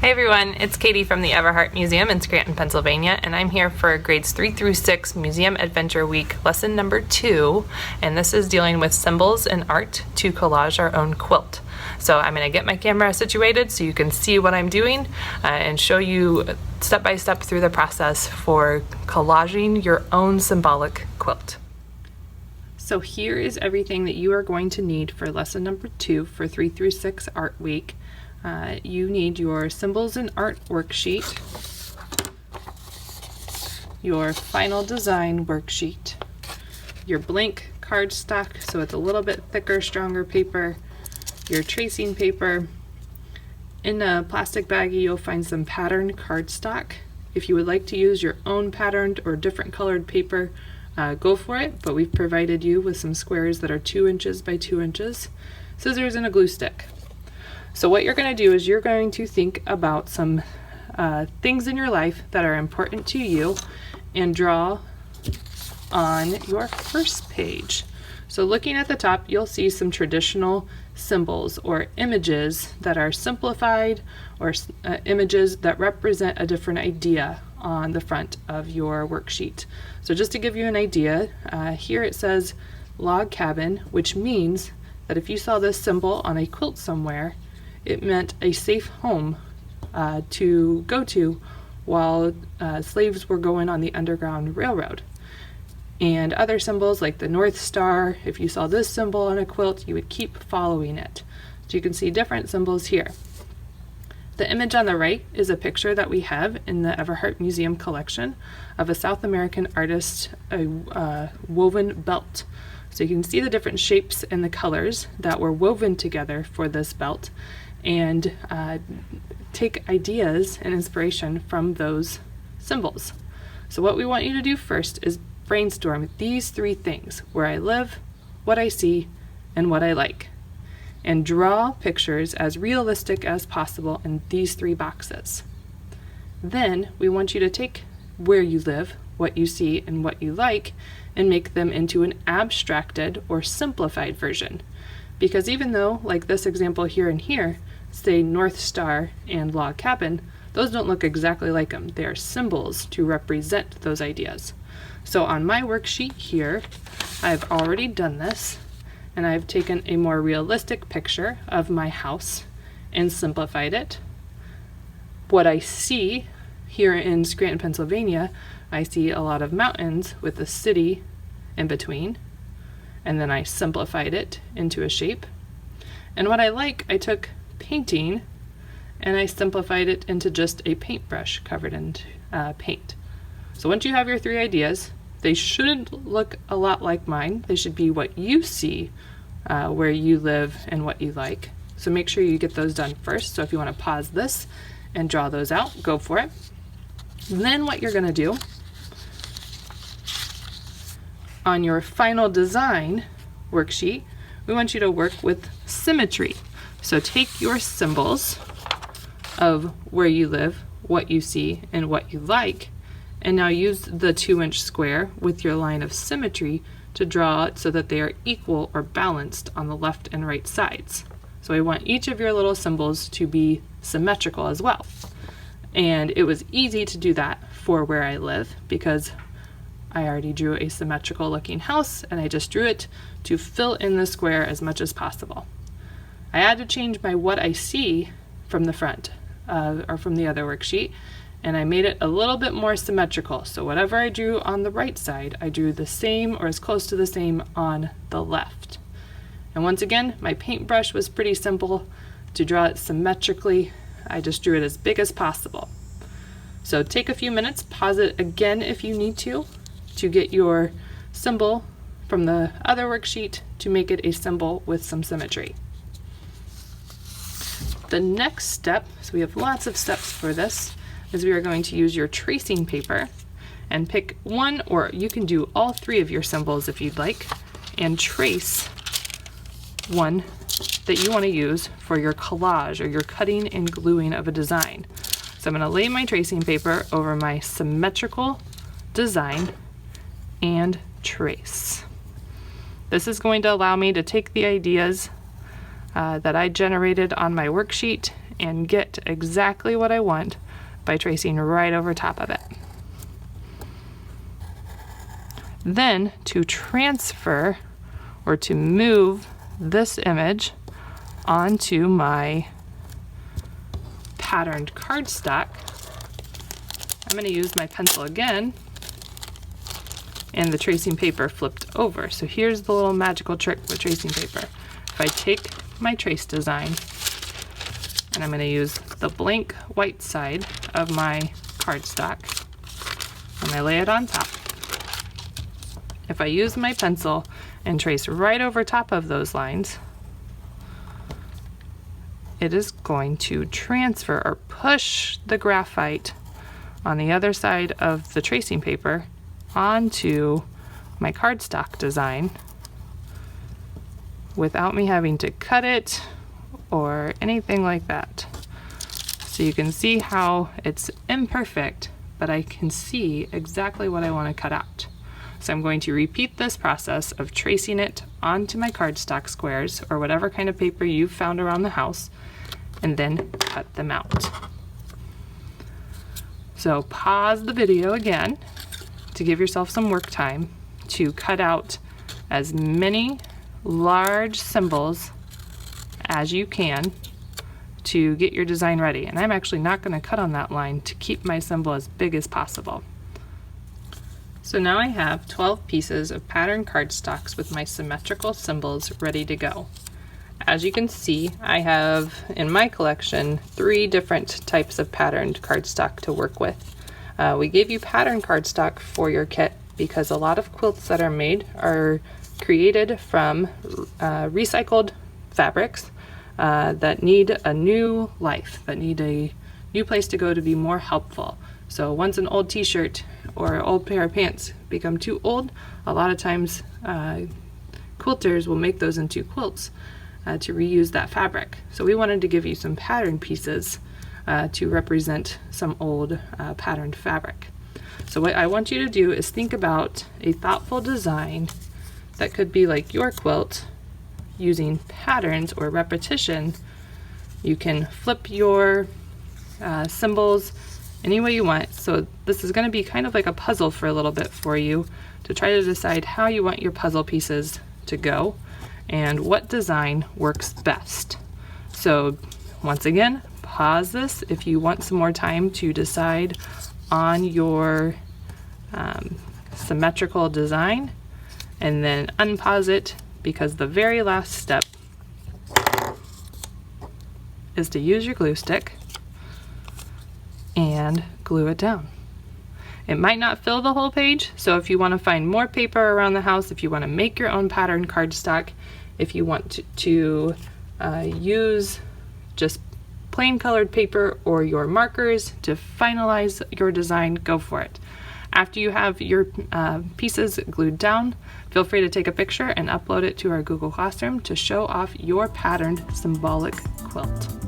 Hey everyone, it's Katie from the Everhart Museum in Scranton, Pennsylvania, and I'm here for grades 3 through 6 Museum Adventure Week lesson number 2, and this is dealing with symbols and art to collage our own quilt. So I'm going to get my camera situated so you can see what I'm doing and show you step by step through the process for collaging your own symbolic quilt. So here is everything that you are going to need for lesson number 2 for 3 through 6 Art Week. You need your Symbols and Art worksheet, your Final Design worksheet, your blank cardstock, so it's a little bit thicker, stronger paper, your tracing paper. In a plastic baggie you'll find some patterned cardstock. If you would like to use your own patterned or different colored paper, go for it, but we've provided you with some squares that are 2 inches by 2 inches, scissors, and a glue stick. So what you're going to do is you're going to think about some things in your life that are important to you and draw on your first page. So looking at the top, you'll see some traditional symbols or images that are simplified, or images that represent a different idea on the front of your worksheet. So just to give you an idea, here it says log cabin, which means that if you saw this symbol on a quilt somewhere, it meant a safe home to go to while slaves were going on the Underground Railroad. And other symbols like the North Star, if you saw this symbol on a quilt, you would keep following it. So you can see different symbols here. The image on the right is a picture that we have in the Everhart Museum collection of a South American artist woven belt. So you can see the different shapes and the colors that were woven together for this belt, and take ideas and inspiration from those symbols. So what we want you to do first is brainstorm these 3 things: where I live, what I see, and what I like, and draw pictures as realistic as possible in these 3 boxes. Then we want you to take where you live, what you see, and what you like, and make them into an abstracted or simplified version. Because even though, like this example here and here, say North Star and log cabin, those don't look exactly like them. They are symbols to represent those ideas. So on my worksheet here, I've already done this, and I've taken a more realistic picture of my house and simplified it. What I see here in Scranton, Pennsylvania, I see a lot of mountains with a city in between, and then I simplified it into a shape. And what I like, I took painting and I simplified it into just a paintbrush covered in paint. So once you have your 3 ideas, they shouldn't look a lot like mine. They should be what you see where you live and what you like. So make sure you get those done first. So if you want to pause this and draw those out, go for it. And then what you're going to do on your Final Design worksheet, we want you to work with symmetry. So take your symbols of where you live, what you see, and what you like, and now use the 2-inch square with your line of symmetry to draw it so that they are equal or balanced on the left and right sides. So I want each of your little symbols to be symmetrical as well. And it was easy to do that for where I live because I already drew a symmetrical looking house, and I just drew it to fill in the square as much as possible. I had to change my what I see from the front or from the other worksheet, and I made it a little bit more symmetrical. So whatever I drew on the right side, I drew the same or as close to the same on the left. And once again, my paintbrush was pretty simple. To draw it symmetrically, I just drew it as big as possible. So take a few minutes, pause it again if you need to get your symbol from the other worksheet to make it a symbol with some symmetry. The next step, so we have lots of steps for this, is we are going to use your tracing paper and pick one, or you can do all 3 of your symbols if you'd like, and trace one that you want to use for your collage or your cutting and gluing of a design. So I'm going to lay my tracing paper over my symmetrical design and trace. This is going to allow me to take the ideas that I generated on my worksheet and get exactly what I want by tracing right over top of it. Then to transfer or to move this image onto my patterned cardstock, I'm going to use my pencil again and the tracing paper flipped over. So here's the little magical trick with tracing paper. If I take my trace design and I'm going to use the blank white side of my cardstock and I lay it on top. If I use my pencil and trace right over top of those lines, it is going to transfer or push the graphite on the other side of the tracing paper onto my cardstock design without me having to cut it or anything like that. So you can see how it's imperfect, but I can see exactly what I want to cut out. So I'm going to repeat this process of tracing it onto my cardstock squares or whatever kind of paper you've found around the house, and then cut them out. So pause the video again to give yourself some work time to cut out as many large symbols as you can to get your design ready. And I'm actually not going to cut on that line to keep my symbol as big as possible. So now I have 12 pieces of patterned cardstocks with my symmetrical symbols ready to go. As you can see, I have in my collection 3 different types of patterned cardstock to work with. We gave you patterned cardstock for your kit because a lot of quilts that are made are created from recycled fabrics that need a new life, that need a new place to go to be more helpful. So once an old t-shirt or an old pair of pants become too old, a lot of times quilters will make those into quilts to reuse that fabric. So we wanted to give you some pattern pieces to represent some old patterned fabric. So what I want you to do is think about a thoughtful design that could be like your quilt using patterns or repetition. You can flip your symbols any way you want. So this is going to be kind of like a puzzle for a little bit for you to try to decide how you want your puzzle pieces to go and what design works best. So once again, pause this if you want some more time to decide on your symmetrical design, and then unpause it because the very last step is to use your glue stick and glue it down. It might not fill the whole page, so if you want to find more paper around the house, if you want to make your own pattern cardstock, if you want to use just plain colored paper or your markers to finalize your design, go for it. After you have your pieces glued down, feel free to take a picture and upload it to our Google Classroom to show off your patterned symbolic quilt.